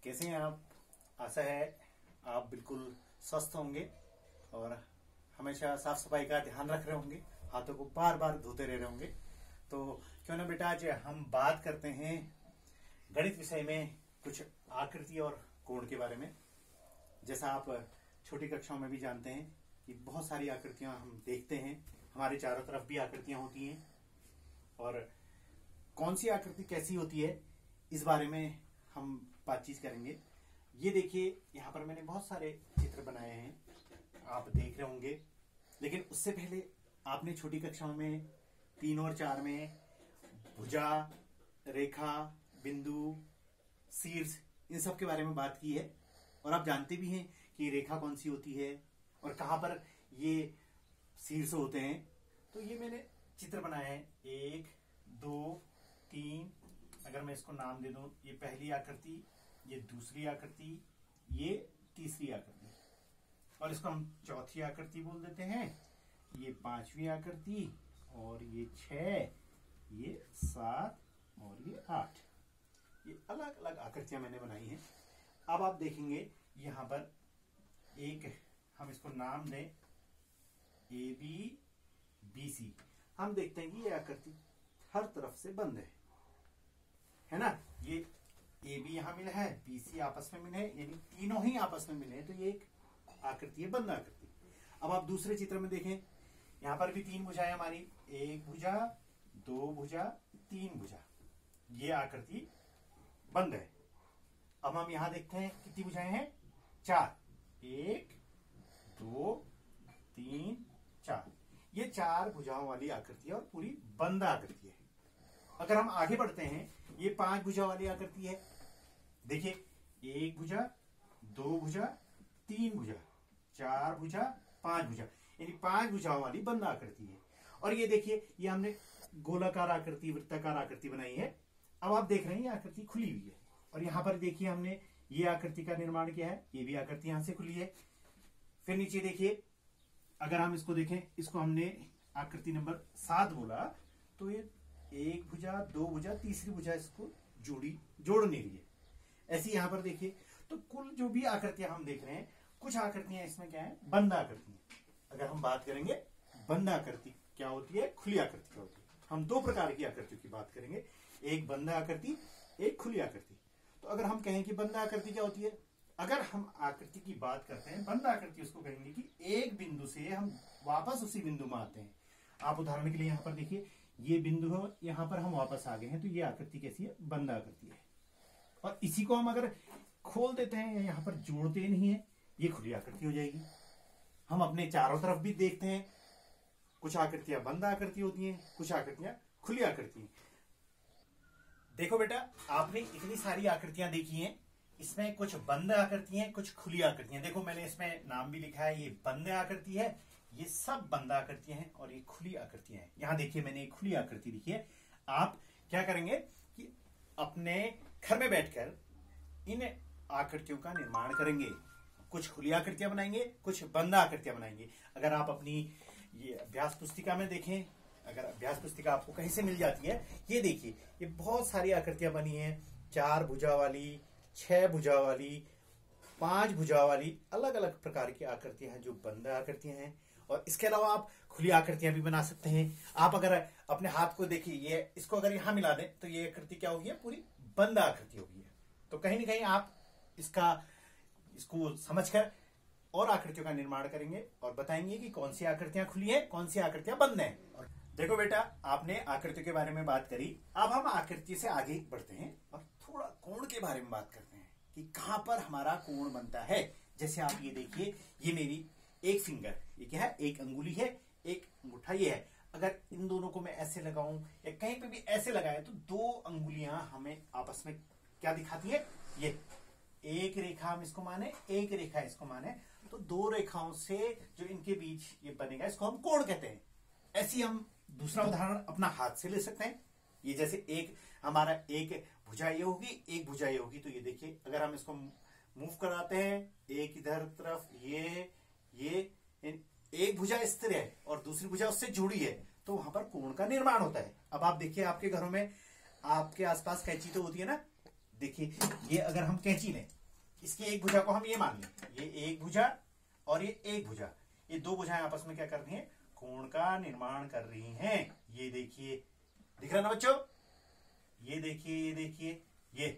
कैसे हैं आप? आशा है आप बिल्कुल स्वस्थ होंगे और हमेशा साफ सफाई का ध्यान रख रहे होंगे, हाथों को बार बार धोते रह रहे होंगे। तो क्यों ना बेटा आज हम बात करते हैं गणित विषय में कुछ आकृति और कोण के बारे में। जैसा आप छोटी कक्षाओं में भी जानते हैं कि बहुत सारी आकृतियां हम देखते हैं, हमारे चारों तरफ भी आकृतियां होती हैं और कौन सी आकृति कैसी होती है इस बारे में हम बातचीत करेंगे। ये देखिए, यहाँ पर मैंने बहुत सारे चित्र बनाए हैं, आप देख रहे होंगे। लेकिन उससे पहले आपने छोटी कक्षाओं में 3 और 4 में भुजा, रेखा, बिंदु, शीर्ष इन सब के बारे में बात की है और आप जानते भी हैं कि रेखा कौन सी होती है और कहाँ पर ये शीर्ष होते हैं। तो ये मैंने चित्र बनाए हैं 1, 2, 3। अगर मैं इसको नाम दे दूं, ये पहली आकृति, ये दूसरी आकृति, ये तीसरी आकृति और इसको हम चौथी आकृति बोल देते हैं। ये 5वीं आकृति और ये 6, ये 7 और ये 8। ये अलग अलग आकृतियां मैंने बनाई हैं। अब आप देखेंगे यहां पर एक, हम इसको नाम दें ABBC। हम देखते हैं कि ये आकृति हर तरफ से बंद है ना। ये AB यहां मिला है, BC आपस में मिले, यानी तीनों ही आपस में मिले, तो ये एक आकृति है, बंद आकृति। अब आप दूसरे चित्र में देखें, यहां पर भी 3 भुजाएं हमारी, 1 भुजा, 2 भुजा, 3 भुजा। ये आकृति बंद है। अब हम यहां देखते हैं कितनी भुजाएं हैं, 4, 1, 2, 3, 4। ये 4 भुजाओं वाली आकृति है और पूरी बंद आकृति है। अगर हम आगे बढ़ते हैं, ये 5 भुजा वाली आकृति है। देखिए, 1 भुजा, 2 भुजा, 3 भुजा, 4 भुजा, 5 भुजा, यानी 5 भुजाओं वाली बंद आकृति है। और ये देखिए, ये हमने गोलाकार आकृति, वृत्ताकार आकृति बनाई है। अब आप देख रहे हैं ये आकृति खुली हुई है और यहां पर देखिए हमने ये आकृति का निर्माण किया है। ये भी आकृति यहां से खुली है। फिर नीचे देखिए, अगर हम इसको देखें, इसको हमने आकृति नंबर 7 बोला, तो ये 1 भुजा, 2 भुजा, तीसरी भुजा इसको जोड़ नहीं रही है। ऐसे यहां पर देखिए, तो कुल जो भी आकृतियां हम देख रहे हैं, कुछ आकृतियां इसमें क्या है, बंद आकृति। अगर हम बात करेंगे बंद आकृति क्या होती है, खुली आकृति क्या होती है, हम 2 प्रकार की आकृतियों की बात करेंगे, एक बंद आकृति, एक खुली आकृति। तो अगर हम कहें कि बंद आकृति क्या होती है, अगर हम आकृति की बात करते हैं, बंद आकृति उसको कहेंगे कि एक बिंदु से हम वापस उसी बिंदु में आते हैं। आप उदाहरण के लिए यहाँ पर देखिए, ये बिंदु है, यहाँ पर हम वापस आ गए हैं, तो ये आकृति कैसी है, बंद आकृति है। और इसी को हम अगर खोल देते हैं या यहाँ पर जोड़ते नहीं है, ये खुली आकृति हो जाएगी। हम अपने चारों तरफ भी देखते हैं, कुछ आकृतियां बंद आकृति होती हैं, कुछ आकृतियां खुली आकृति। देखो बेटा, आपने इतनी सारी आकृतियां देखी हैं, इसमें कुछ बंद आकृति हैं, कुछ खुली आकृतियां। देखो मैंने इसमें नाम भी लिखा है, ये बंद आकृति है, ये सब बंद आकृतियां हैं और ये खुली आकृतियां हैं। यहां देखिए मैंने एक खुली आकृति लिखी है। आप क्या करेंगे कि अपने घर में बैठकर इन आकृतियों का निर्माण करेंगे। कुछ खुली आकृतियां बनाएंगे, कुछ बंद आकृतियां बनाएंगे। अगर आप अपनी ये अभ्यास पुस्तिका में देखें, अगर अभ्यास पुस्तिका आपको कहीं से मिल जाती है, ये देखिए, ये बहुत सारी आकृतियां बनी हैं, 4 भुजा वाली, 6 भुजा वाली, 5 भुजा वाली, अलग अलग प्रकार की आकृतियां हैं जो बंद आकृतियां हैं। और इसके अलावा आप खुली आकृतियां भी बना सकते हैं। आप अगर अपने हाथ को देखिए, ये इसको अगर यहां मिला दें तो ये आकृति क्या होगी, पूरी बंद आकृति होगी। तो कहीं ना कहीं आप इसको समझकर और आकृतियों का निर्माण करेंगे और बताएंगे कि कौन सी आकृतियां खुली है, कौन सी आकृतियां बंद है। और देखो बेटा, आपने आकृतियों के बारे में बात करी, अब हम आकृति से आगे बढ़ते हैं और थोड़ा कोण के बारे में बात करते हैं कि कहां पर हमारा कोण बनता है। जैसे आप ये देखिए, ये मेरी एक फिंगर, ये क्या है, एक अंगुली है, एक अंगूठा ये है। अगर इन दोनों को मैं ऐसे लगाऊं या कहीं पे भी ऐसे लगाए, तो 2 अंगुलियां हमें आपस में क्या दिखाती है, ये एक रेखा हम इसको माने, एक रेखा इसको माने, तो 2 रेखाओं से जो इनके बीच ये बनेगा, इसको हम कोण कहते हैं। ऐसी हम दूसरा उदाहरण अपना हाथ से ले सकते हैं। ये जैसे हमारा एक भुजा ये होगी, एक भुजा ये होगी, तो ये देखिए, अगर हम इसको मूव कराते हैं, एक इधर तरफ, ये एक भुजा स्थिर है और दूसरी भुजा उससे जुड़ी है, तो वहां पर कोण का निर्माण होता है। अब आप देखिए, आपके घरों में आपके आसपास कैंची तो होती है ना, देखिए ये अगर हम कैंची लें, इसकी एक भुजा को हम ये मान लें, ये एक भुजा और ये एक भुजा, ये दो भुजाएं आपस में क्या कर रही हैं, कोण का निर्माण कर रही हैं। ये देखिए, दिख रहा है ना बच्चों, ये देखिए, ये देखिए, ये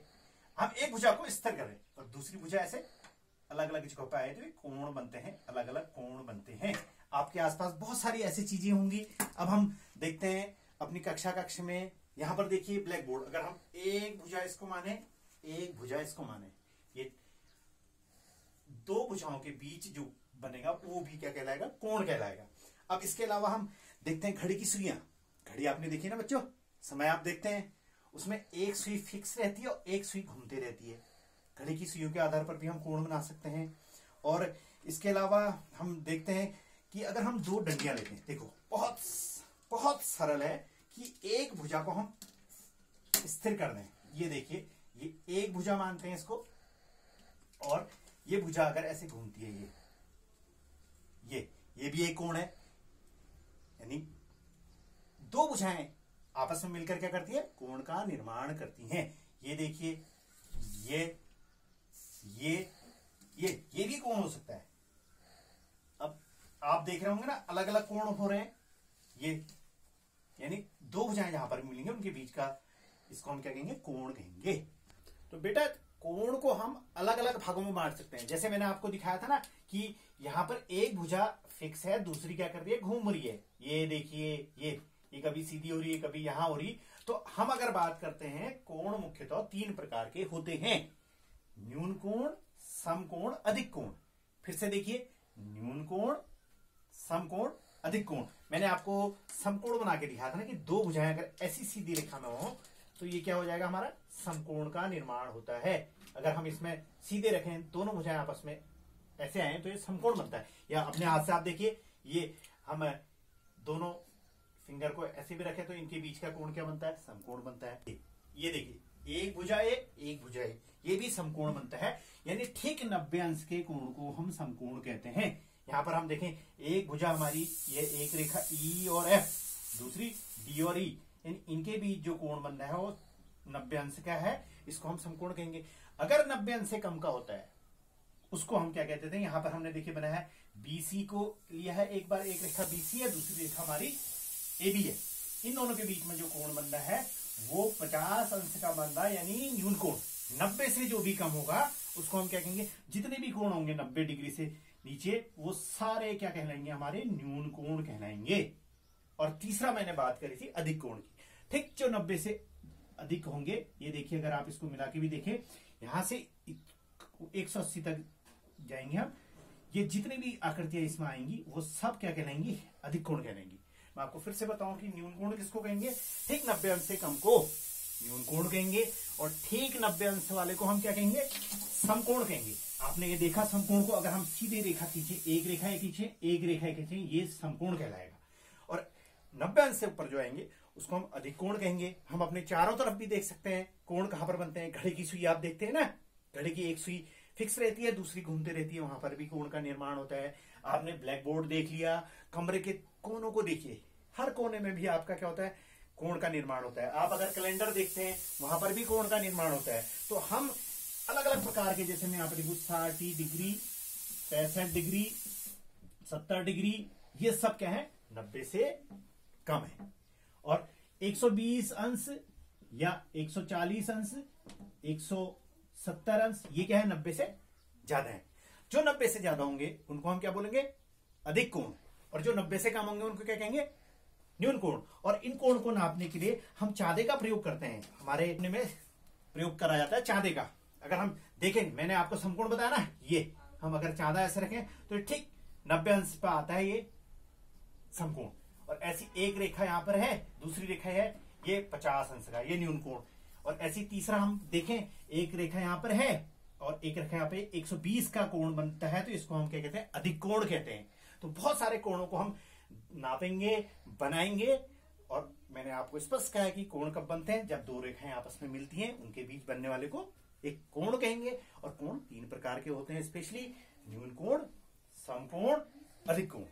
हम एक भुजा को स्थिर करें और दूसरी भुजा ऐसे अलग अलग जगह पे आए तो ये कोण बनते हैं, अलग अलग कोण बनते हैं। आपके आसपास बहुत सारी ऐसी चीजें होंगी। अब हम देखते हैं अपनी कक्षा कक्ष में, यहां पर देखिए ब्लैक बोर्ड, अगर हम एक भुजा इसको माने, एक भुजा इसको माने, ये दो भुजाओं के बीच जो बनेगा वो भी क्या कहलाएगा, कोण कहलाएगा। अब इसके अलावा हम देखते हैं घड़ी की सुइयां। घड़ी आपने देखी ना बच्चों, समय आप देखते हैं उसमें एक सुई फिक्स रहती है और एक सुई घूमती रहती है। घड़ी की सुइयों के आधार पर भी हम कोण बना सकते हैं। और इसके अलावा हम देखते हैं कि अगर हम दो डंडियां लेते हैं, देखो बहुत बहुत सरल है कि एक भुजा को हम स्थिर कर दें। ये देखिए, ये एक भुजा मानते हैं इसको, और ये भुजा अगर ऐसे घूमती है, ये भी एक कोण है। यानी दो भुजाएं आपस में मिलकर क्या करती है, कोण का निर्माण करती हैं। ये देखिए, ये भी कोण हो सकता है। अब आप देख रहे होंगे ना, अलग अलग कोण हो रहे हैं। ये यानी दो भुजाएं जहां पर मिलेंगे उनके बीच का, इसको हम क्या कहेंगे, कोण कहेंगे। तो बेटा कोण को हम अलग अलग भागों में बांट सकते हैं। जैसे मैंने आपको दिखाया था ना कि यहां पर एक भुजा फिक्स है, दूसरी क्या कर रही है, घूम रही है। ये देखिए, ये कभी सीधी हो रही है, कभी यहां हो रही। तो हम अगर बात करते हैं, कोण मुख्यतः तीन प्रकार के होते हैं, न्यून कोण, समकोण, अधिक कोण। फिर से देखिए, न्यून कोण, समकोण, अधिक कोण। मैंने आपको समकोण बना के दिखाया था ना कि दो भुजाएं अगर ऐसी सीधी रेखा में हो तो ये क्या हो जाएगा, हमारा समकोण का निर्माण होता है। अगर हम इसमें सीधे रखें, दोनों भुजाएं आपस में ऐसे आए तो ये समकोण बनता है। या अपने हाथ से आप देखिए, ये हम दोनों फिंगर को ऐसे भी रखें तो इनके बीच का कोण क्या बनता है, समकोण बनता है। ये देखिए, एक भुजा एक भुजा ये भी समकोण बनता है। यानी ठीक 90 अंश के कोण को हम समकोण कहते हैं। यहां पर हम देखें, एक भुजा हमारी ये एक रेखा ई और एफ, दूसरी डी और ई, इनके बीच जो कोण बन रहा है वो 90 अंश का है, इसको हम समकोण कहेंगे। अगर 90 अंश से कम का होता है उसको हम क्या कहते थे, यहां पर हमने देखिए बनाया है, बीसी को लिया है एक बार, एक रेखा बीसी है, दूसरी रेखा हमारी एबी है। इन दोनों के बीच में जो कोण बन रहा है वो 50 अंश का बन रहा है, यानी न्यून कोण। 90 से जो भी कम होगा उसको हम क्या कहेंगे, जितने भी कोण होंगे 90 डिग्री से नीचे, वो सारे क्या कहलाएंगे, हमारे न्यून कोण कहलाएंगे। और तीसरा मैंने बात करी थी अधिक कोण की। ठीक, जो 90 से अधिक होंगे, ये देखिए अगर आप इसको मिला के भी देखें, यहां से 180 तक जाएंगे हम, ये जितनी भी आकृतियां इसमें आएंगी वो सब क्या कहलाएंगी, अधिक कोण कहलाएंगी। मैं आपको फिर से बताऊं कि न्यून कोण किसको कहेंगे, ठीक 90 अंश से कम को न्यून कोण कहेंगे, और ठीक 90 अंश वाले को हम क्या कहेंगे, समकोण कहेंगे। आपने ये देखा, समकोण को अगर हम सीधे रेखा खींचे, एक रेखा खींचे, एक रेखा खींचे, ये समकोण कहलाएगा। और 90 अंश से ऊपर जो आएंगे उसको हम अधिक कोण कहेंगे। हम अपने चारों तरफ भी देख सकते हैं कोण कहां पर बनते हैं। घड़ी की सुई आप देखते हैं ना, घड़ी की एक सुई फिक्स रहती है, दूसरी घूमती रहती है, वहां पर भी कोण का निर्माण होता है। आपने ब्लैक बोर्ड देख लिया, कमरे के कोनों को देखिए, हर कोने में भी आपका क्या होता है, कोण का निर्माण होता है। आप अगर कैलेंडर देखते हैं, वहां पर भी कोण का निर्माण होता है। तो हम अलग अलग प्रकार के, जैसे मैं यहाँ पर लिखूं 60 डिग्री, 65 डिग्री, 70 डिग्री, ये सब क्या है, 90 से कम है। और 120 अंश या 140 अंश, 170 अंश, ये क्या है, 90 से ज्यादा है। जो 90 से ज्यादा होंगे उनको हम क्या बोलेंगे, अधिक कोण, और जो 90 से कम होंगे उनको क्या कहेंगे, न्यून कोण। और इन कोण को नापने के लिए हम चांदे का प्रयोग करते हैं। हमारे में प्रयोग करा जाता है चांदे का। अगर हम देखें, मैंने आपको समकोण बताया ना, ये हम अगर चांदा ऐसे रखें तो ठीक 90 अंश पर आता है ये समकोण। और ऐसी एक रेखा यहां पर है, दूसरी रेखा है ये 50 अंश का, ये न्यून कोण। और ऐसी तीसरा हम देखें, एक रेखा यहां पर है और एक रेखा यहां पे 120 का कोण बनता है, तो इसको हम क्या कहते हैं, अधिक कोण कहते हैं। तो बहुत सारे कोणों को हम नापेंगे, बनाएंगे। और मैंने आपको स्पष्ट कहा है कि कोण कब बनते हैं, जब दो रेखाएं आपस में मिलती हैं, उनके बीच बनने वाले को एक कोण कहेंगे। और कोण तीन प्रकार के होते हैं, स्पेशली न्यून कोण, समकोण, अधिक कोण।